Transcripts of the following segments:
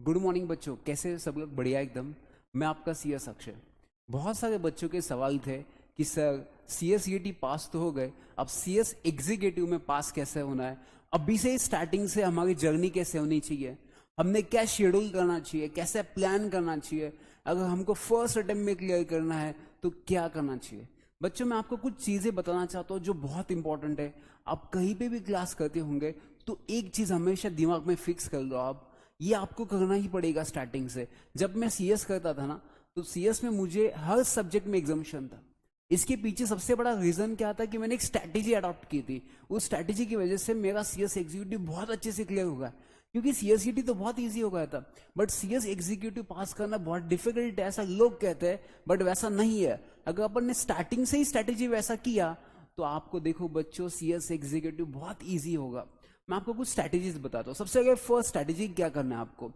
Good morning बच्चों, कैसे सब लोग? बढ़िया एकदम। मैं आपका सीएस अक्षय। बहुत सारे बच्चों के सवाल थे कि सर सीएस सीईटी पास तो हो गए, अब सीएस एग्जीक्यूटिव में पास कैसे होना है, अभी से स्टार्टिंग से हमारी जर्नी कैसे होनी चाहिए, हमने क्या शेड्यूल करना चाहिए, कैसे प्लान करना चाहिए, अगर हमको फर्स्ट अटेम्प्ट में क्लियर करना है तो क्या करना चाहिए। बच्चों, मैं आपको कुछ चीज़ें बताना चाहता हूँ जो बहुत इंपॉर्टेंट है। आप कहीं पे भी क्लास करते होंगे तो एक चीज़ हमेशा दिमाग में फिक्स कर लो, आप ये आपको करना ही पड़ेगा स्टार्टिंग से। जब मैं सीएस करता था ना, तो सीएस में मुझे हर सब्जेक्ट में एग्जामिशन था। इसके पीछे सबसे बड़ा रीजन क्या था कि मैंने एक स्ट्रैटेजी अडॉप्ट की थी। उस स्ट्रैटेजी की वजह से मेरा सीएस एग्जीक्यूटिव बहुत अच्छे से क्लियर होगा, क्योंकि सीएसईटी तो बहुत इजी हो गया था, बट सीएस एग्जीक्यूटिव पास करना बहुत डिफिकल्ट है, ऐसा लोग कहते हैं, बट वैसा नहीं है। अगर अपन ने स्टार्टिंग से ही स्ट्रैटेजी वैसा किया तो आपको देखो बच्चों, सीएस एग्जीक्यूटिव बहुत इजी होगा। मैं आपको कुछ स्ट्रैटेजीज बताता हूँ। सबसे अगर फर्स्ट स्ट्रैटेजी क्या करना है आपको,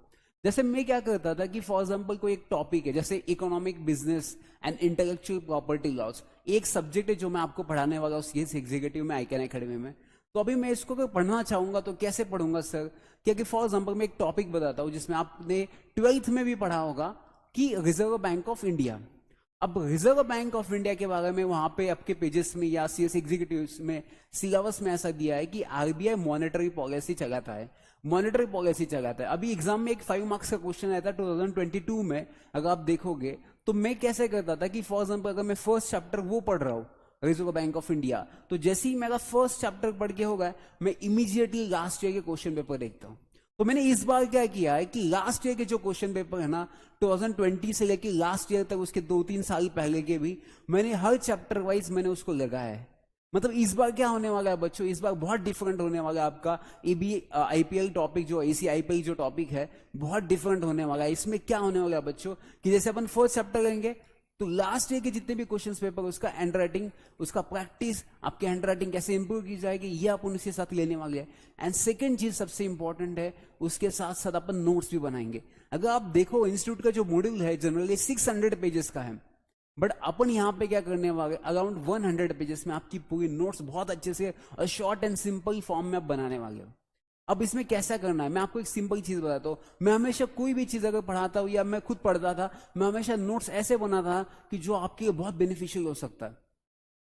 जैसे मैं क्या करता था कि फॉर एग्जांपल कोई एक टॉपिक है, जैसे economic, business and intellectual property laws, एक सब्जेक्ट है जो मैं आपको पढ़ाने वाला हूँ सीएस एग्जीक्यूटिव में आईकैन एकेडमी में। तो अभी मैं इसको अगर पढ़ना चाहूंगा तो कैसे पढ़ूंगा सर? क्योंकि फॉर एग्जांपल मैं एक टॉपिक बताता हूँ जिसमें आपने ट्वेल्थ में भी पढ़ा होगा कि रिजर्व बैंक ऑफ इंडिया। अब रिजर्व बैंक ऑफ इंडिया के बारे में वहां पे आपके पेजेस में या सीएस एग्जीक्यूटिव में सिलेबस में ऐसा दिया है कि आरबीआई मॉनेटरी पॉलिसी चलाता है, मॉनेटरी पॉलिसी चलाता है। अभी एग्जाम में एक 5 मार्क्स का क्वेश्चन आया था 2022 में, अगर आप देखोगे तो मैं कैसे करता था कि फॉर एग्जाम्पल अगर मैं फर्स्ट चैप्टर वो पढ़ रहा हूँ रिजर्व बैंक ऑफ इंडिया, तो जैसे ही मेरा फर्स्ट चैप्टर पढ़ के होगा मैं इमीडिएटली लास्ट ईयर के क्वेश्चन पेपर देखता हूँ। तो मैंने इस बार क्या किया है कि लास्ट ईयर के जो क्वेश्चन पेपर है ना, 2020 से लेके लास्ट ईयर तक, उसके 2-3 साल पहले के भी, मैंने हर चैप्टर वाइज मैंने उसको लगाया है। मतलब इस बार क्या होने वाला है बच्चों, इस बार बहुत डिफरेंट होने वाला है। आपका एबी आईपीएल टॉपिक जो एसी आईपीएल जो टॉपिक है बहुत डिफरेंट होने वाला है। इसमें क्या होने वाला है बच्चों कि जैसे अपन फर्स्ट चैप्टर लेंगे तो लास्ट ईयर के जितने भी क्वेश्चंस पेपर, उसका हैंड राइटिंग, उसका प्रैक्टिस, आपकी हैंड राइटिंग कैसे इंप्रूव की जाएगी, ये अपन उसके साथ लेने वाले हैं। एंड सेकंड चीज सबसे इंपॉर्टेंट है, उसके साथ साथ अपन नोट्स भी बनाएंगे। अगर आप देखो इंस्टीट्यूट का जो मॉड्यूल है जनरली 600 पेजेस का है, बट अपन यहाँ पे क्या करने वाले, अराउंड 100 पेजेस में आपकी पूरी नोट्स बहुत अच्छे से और शॉर्ट एंड सिंपल फॉर्म में आप बनाने वाले हो। अब इसमें कैसा करना है, मैं आपको एक सिंपल चीज बताता हूँ। मैं हमेशा कोई भी चीज अगर पढ़ाता हूँ या मैं खुद पढ़ता था, मैं हमेशा नोट्स ऐसे बनाता था कि जो आपके लिए बहुत बेनिफिशियल हो सकता है।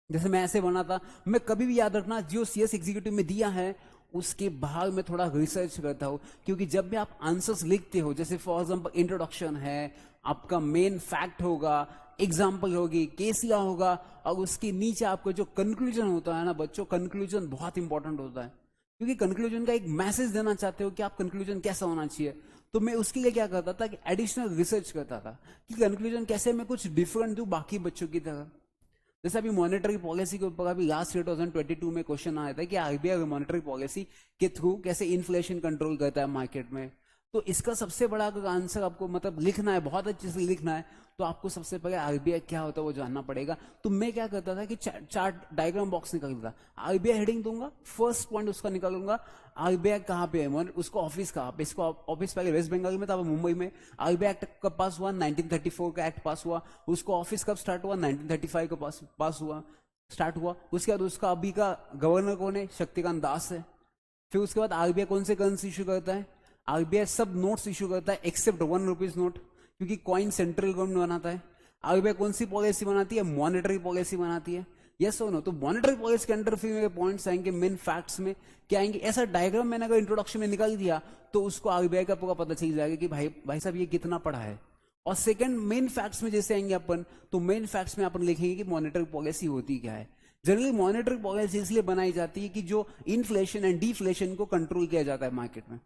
जैसे मैं ऐसे बनाता, मैं कभी भी याद रखना जो सीएस एग्जीक्यूटिव में दिया है उसके बाहर मैं थोड़ा रिसर्च करता हूँ, क्योंकि जब भी आप आंसर्स लिखते हो, जैसे फॉर एग्जाम्पल इंट्रोडक्शन है, आपका मेन फैक्ट होगा, एग्जाम्पल होगी, केस लॉ होगा, और उसके नीचे आपका जो कंक्लूजन होता है ना बच्चों, कंक्लूजन बहुत इंपॉर्टेंट होता है, क्योंकि कंक्लूजन का एक मैसेज देना चाहते हो कि आप कंक्लूजन कैसा होना चाहिए। तो मैं उसके लिए क्या करता था कि एडिशनल रिसर्च करता था कि कंक्लूजन कैसे मैं कुछ डिफरेंट दूं बाकी बच्चों की तरह। जैसे अभी मॉनेटरी पॉलिसी के ऊपर अभी लास्ट 2022 में क्वेश्चन आया था कि आरबीआई मॉनेटरी पॉलिसी के थ्रू कैसे इन्फ्लेशन कंट्रोल करता है मार्केट में। तो इसका सबसे बड़ा अगर आंसर आपको मतलब लिखना है, बहुत अच्छे से लिखना है, तो आपको सबसे पहले आरबीआई क्या होता है वो जानना पड़ेगा। तो मैं क्या करता था कि चार्ट डायग्राम बॉक्स निकालता, आरबीआई हेडिंग दूंगा, फर्स्ट पॉइंट उसका निकालूंगा, आरबीआई कहाँ पे है, उसको ऑफिस कहाँ पे, इसको ऑफिस पहले वेस्ट बंगाल में था, मुंबई में। आरबीआई एक्ट कब पास हुआ, 1934 का एक्ट पास हुआ। उसको ऑफिस कब स्टार्ट हुआ, 1935 का पास हुआ, स्टार्ट हुआ। उसके बाद उसका अभी का गवर्नर कौन है, शक्तिकांत दास है। फिर उसके बाद आरबीआई कौन से करेंसी इशू करता है, आरबीआई सब नोट्स इशू करता है एक्सेप्ट 1 रुपीज नोट, क्योंकि कॉइन सेंट्रल गवर्नमेंट बनाता है। आरबीआई कौन सी पॉलिसी बनाती है, मॉनेटरी पॉलिसी बनाती है। यस और नो? तो मॉनेटरी पॉलिसी के अंडर फिर मेरे पॉइंट्स आएंगे, मेन फैक्ट्स में क्या आएंगे, ऐसा डायग्राम मैंने अगर इंट्रोडक्शन में निकाल दिया तो उसको आरबीआई का पूरा पता चल जाएगा कि भाई साहब ये कितना पढ़ा है। और सेकंड मेन फैक्ट्स में जैसे आएंगे अपन, तो मेन फैक्ट्स में अपन लिखेंगे कि मॉनेटरी पॉलिसी होती क्या है। जनरली मॉनेटरी पॉलिसी इसलिए बनाई जाती है कि जो इन्फ्लेशन एंड डिफ्लेशन को कंट्रोल किया जाता है मार्केट में।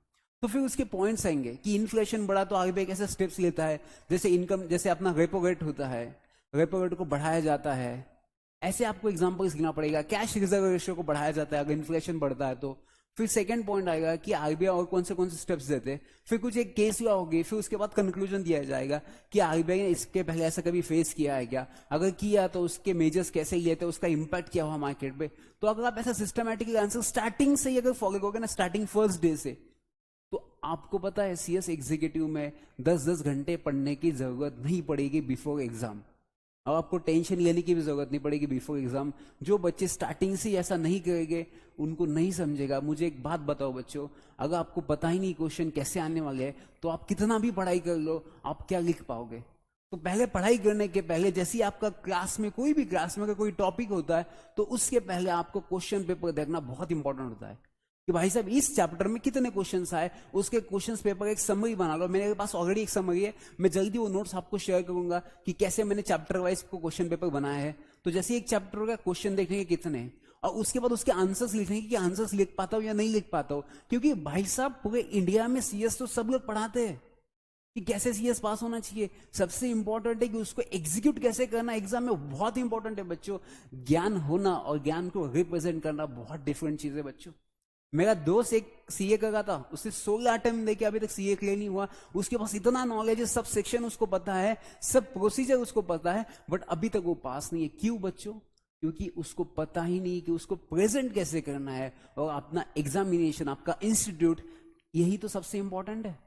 तो फिर उसके पॉइंट्स आएंगे कि इन्फ्लेशन बढ़ा तो आरबीआई कैसे स्टेप्स लेता है, जैसे इनकम, जैसे अपना रेपो रेट होता है, रेपो रेट को बढ़ाया जाता है, ऐसे आपको एग्जांपल्स गिना पड़ेगा। कैश रिजर्व रेशियो को बढ़ाया जाता है अगर इन्फ्लेशन बढ़ता है तो। फिर सेकंड पॉइंट आएगा कि आरबीआई और कौन से स्टेप्स देते हैं। फिर कुछ एक केस लॉ होगी, फिर उसके बाद कंक्लूजन दिया जाएगा कि आरबीआई ने इसके पहले ऐसा कभी फेस किया है क्या, अगर किया तो उसके मेजर्स कैसे लिए थे, उसका इंपैक्ट क्या हुआ मार्केट पे। तो अगर आप ऐसा सिस्टमैटिकली आंसर स्टार्टिंग से ही अगर फॉलो करोगे ना, स्टार्टिंग फर्स्ट डे से, तो आपको पता है सीएस एग्जीक्यूटिव में 10-10 घंटे पढ़ने की जरूरत नहीं पड़ेगी बिफोर एग्जाम। अब आपको टेंशन लेने की भी जरूरत नहीं पड़ेगी बिफोर एग्जाम। जो बच्चे स्टार्टिंग से ऐसा नहीं करेंगे उनको नहीं समझेगा। मुझे एक बात बताओ बच्चों, अगर आपको पता ही नहीं क्वेश्चन कैसे आने वाले हैं तो आप कितना भी पढ़ाई कर लो, आप क्या लिख पाओगे? तो पहले पढ़ाई करने के पहले, जैसे आपका क्लास में कोई भी क्लास में अगर कोई टॉपिक होता है तो उसके पहले आपको क्वेश्चन पेपर देखना बहुत इंपॉर्टेंट होता है कि भाई साहब इस चैप्टर में कितने क्वेश्चंस आए, उसके क्वेश्चंस पेपर एक समरी बना लो। मेरे पास ऑलरेडी एक समरी है, मैं जल्दी वो नोट्स आपको शेयर करूंगा कि कैसे मैंने चैप्टर वाइज को क्वेश्चन पेपर बनाया है। तो जैसे एक चैप्टर का क्वेश्चन देखने के कितने हैं और उसके बाद उसके आंसर्स लिखने कि आंसर्स लिख पाता हूं या नहीं लिख पाता हूं, क्योंकि भाई साहब पूरे इंडिया में सीएस तो सब लोग पढ़ाते हैं कि कैसे सीएस पास होना चाहिए। सबसे इंपॉर्टेंट है कि उसको एग्जीक्यूट कैसे करना एग्जाम में, बहुत इंपॉर्टेंट है बच्चों। ज्ञान होना और ज्ञान को रिप्रेजेंट करना बहुत डिफरेंट चीज है बच्चों। मेरा दोस्त एक सीए का था, उसने 16 अटेम्प्ट देके अभी तक सीए क्लियर नहीं हुआ। उसके पास इतना नॉलेज है, सब सेक्शन उसको पता है, सब प्रोसीजर उसको पता है, बट अभी तक वो पास नहीं है। क्यों बच्चों? क्योंकि उसको पता ही नहीं कि उसको प्रेजेंट कैसे करना है और अपना एग्जामिनेशन, आपका इंस्टीट्यूट, यही तो सबसे इंपॉर्टेंट है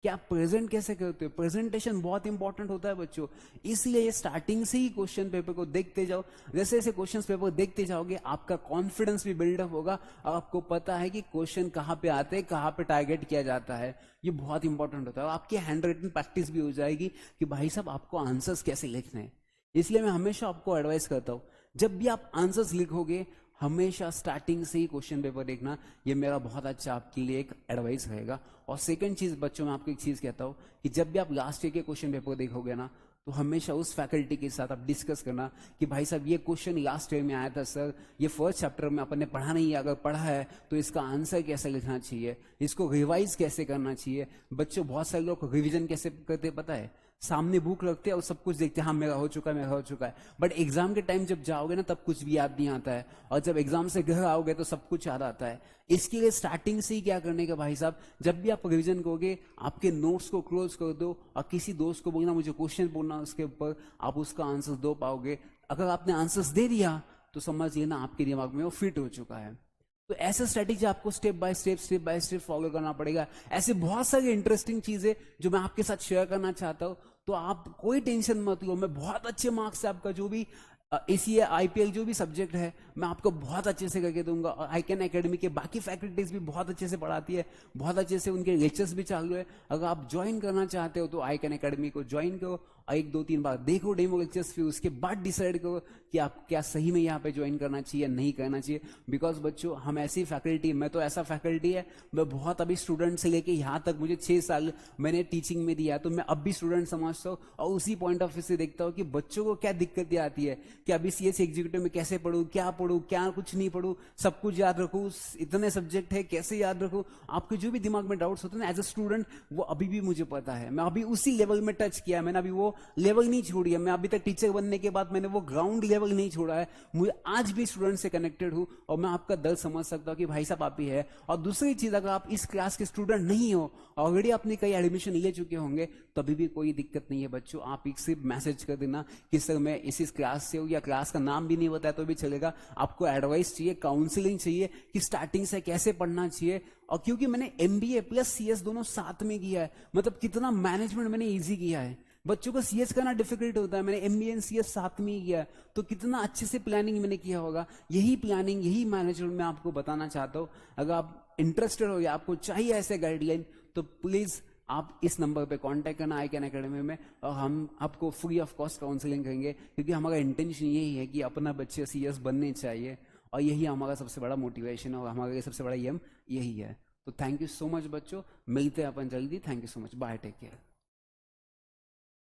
कि आप प्रेजेंट कैसे करते हो। प्रेजेंटेशन बहुत इंपॉर्टेंट होता है बच्चों, इसलिए ये स्टार्टिंग से ही क्वेश्चन पेपर को देखते जाओ। जैसे जैसे क्वेश्चन पेपर देखते जाओगे आपका कॉन्फिडेंस भी बिल्डअप होगा और आपको पता है कि क्वेश्चन कहाँ पे आते हैं, कहाँ पे टारगेट किया जाता है। ये बहुत इंपॉर्टेंट होता है और आपकी हैंड राइटिंग प्रैक्टिस भी हो जाएगी कि भाई साहब आपको आंसर्स कैसे लिखने हैं। इसलिए मैं हमेशा आपको एडवाइस करता हूँ, जब भी आप आंसर्स लिखोगे हमेशा स्टार्टिंग से ही क्वेश्चन पेपर देखना। ये मेरा बहुत अच्छा आपके लिए एक एडवाइस रहेगा। और सेकंड चीज बच्चों, मैं आपको एक चीज कहता हूँ कि जब भी आप लास्ट ईयर के क्वेश्चन पेपर देखोगे ना तो हमेशा उस फैकल्टी के साथ आप डिस्कस करना कि भाई साहब ये क्वेश्चन लास्ट ईयर में आया था सर, ये फर्स्ट चैप्टर में अपन ने पढ़ा नहीं है, अगर पढ़ा है तो इसका आंसर कैसे लिखना चाहिए, इसको रिवाइज कैसे करना चाहिए। बच्चों बहुत सारे लोग रिविजन कैसे करते पता है, सामने बुक रखते हैं और सब कुछ देखते हैं, हाँ मेरा हो चुका है, मेरा हो चुका है, बट एग्जाम के टाइम जब जाओगे ना तब कुछ भी याद नहीं आता है, और जब एग्जाम से घर आओगे तो सब कुछ याद आता है। इसके लिए स्टार्टिंग से ही क्या करने का भाई साहब, जब भी आप रिविजन करोगे आपके नोट्स को क्लोज कर दो और किसी दोस्त को बोलना मुझे क्वेश्चन बोलना, उसके ऊपर आप उसका आंसर दे पाओगे। अगर आपने आंसर्स दे दिया तो समझ लेना आपके दिमाग में वो फिट हो चुका है। तो ऐसा स्ट्रेटेजी आपको स्टेप बाय स्टेप फॉलो करना पड़ेगा। ऐसे बहुत सारी इंटरेस्टिंग चीजें जो मैं आपके साथ शेयर करना चाहता हूं, तो आप कोई टेंशन मत लो। मैं बहुत अच्छे मार्क्स से आपका जो भी एसीए आईपीएल जो भी सब्जेक्ट है मैं आपको बहुत अच्छे से करके दूंगा। और आईकैन एकेडमी के बाकी फैकल्टीज भी बहुत अच्छे से पढ़ाती है, बहुत अच्छे से उनके लेक्चर्स भी चालू है। अगर आप ज्वाइन करना चाहते हो तो आईकैन एकेडमी को ज्वाइन करो और 1-2-3 बार देखो डेमो लेक्चर्स, फिर उसके बाद डिसाइड करो कि आप क्या सही में यहाँ पे ज्वाइन करना चाहिए नहीं करना चाहिए। बिकॉज बच्चों हम ऐसी फैकल्टी, मैं तो ऐसा फैकल्टी है, मैं बहुत अभी स्टूडेंट से लेके यहाँ तक मुझे 6 साल मैंने टीचिंग में दिया, तो मैं अब भी स्टूडेंट समझता हूँ और उसी पॉइंट ऑफ व्यू से देखता हूँ कि बच्चों को क्या दिक्कतें आती है कि अभी सीएस एग्जीक्यूटिव में कैसे पढ़ूँ, क्या कुछ नहीं पढ़ूँ, सब कुछ याद रखूँ, इतने सब्जेक्ट है कैसे याद रखूँ। आपके जो भी दिमाग में डाउट्स होते हैं ना एज अ स्टूडेंट, वो अभी भी मुझे पता है। मैं अभी उसी लेवल में टच किया, मैंने अभी वो लेवल नहीं छोड़ी है। मैं अभी तक टीचर बनने के बाद मैंने वो ग्राउंड लेवल नहीं छोड़ा है। मुझे आज भी स्टूडेंट से कनेक्टेड हूं और मैं आपका दर्द समझ सकता हूं कि भाई साहब आप ही है। और दूसरी चीज, अगर आप इस क्लास के स्टूडेंट नहीं हो, ऑलरेडी आपने कई एडमिशन ले चुके होंगे, तभी भी कोई दिक्कत नहीं है बच्चों। आप एक सिर्फ मैसेज कर देना कि सर मैं इस क्लास से हूं, या क्लास का नाम भी नहीं बताया तो भी चलेगा। आपको एडवाइस चाहिए, काउंसलिंग चाहिए कि स्टार्टिंग से कैसे पढ़ना चाहिए। और क्योंकि मैंने एमबीए प्लस सीएस दोनों साथ में किया है, मतलब कितना मैनेजमेंट मैंने इजी किया है। बच्चों को सीएस करना डिफिकल्ट होता है, मैंने एमबीए एंड सीएस साथ में ही किया है, तो कितना अच्छे से प्लानिंग मैंने किया होगा। यही प्लानिंग, यही मैनेजमेंट मैं आपको बताना चाहता हूँ। अगर आप इंटरेस्टेड हो या आपको चाहिए ऐसे गाइडलाइन, तो प्लीज आप इस नंबर पे कांटेक्ट करना आईकैन एकेडमी में, और हम आपको फ्री ऑफ कॉस्ट काउंसलिंग करेंगे, क्योंकि हमारा इंटेंशन यही है कि अपना बच्चे सीएस बनने चाहिए, और यही हमारा सबसे बड़ा मोटिवेशन है और हमारा ये सबसे बड़ा एम यही है। तो थैंक यू सो मच बच्चों, मिलते हैं अपन जल्दी। Thank you so much, bye, take care.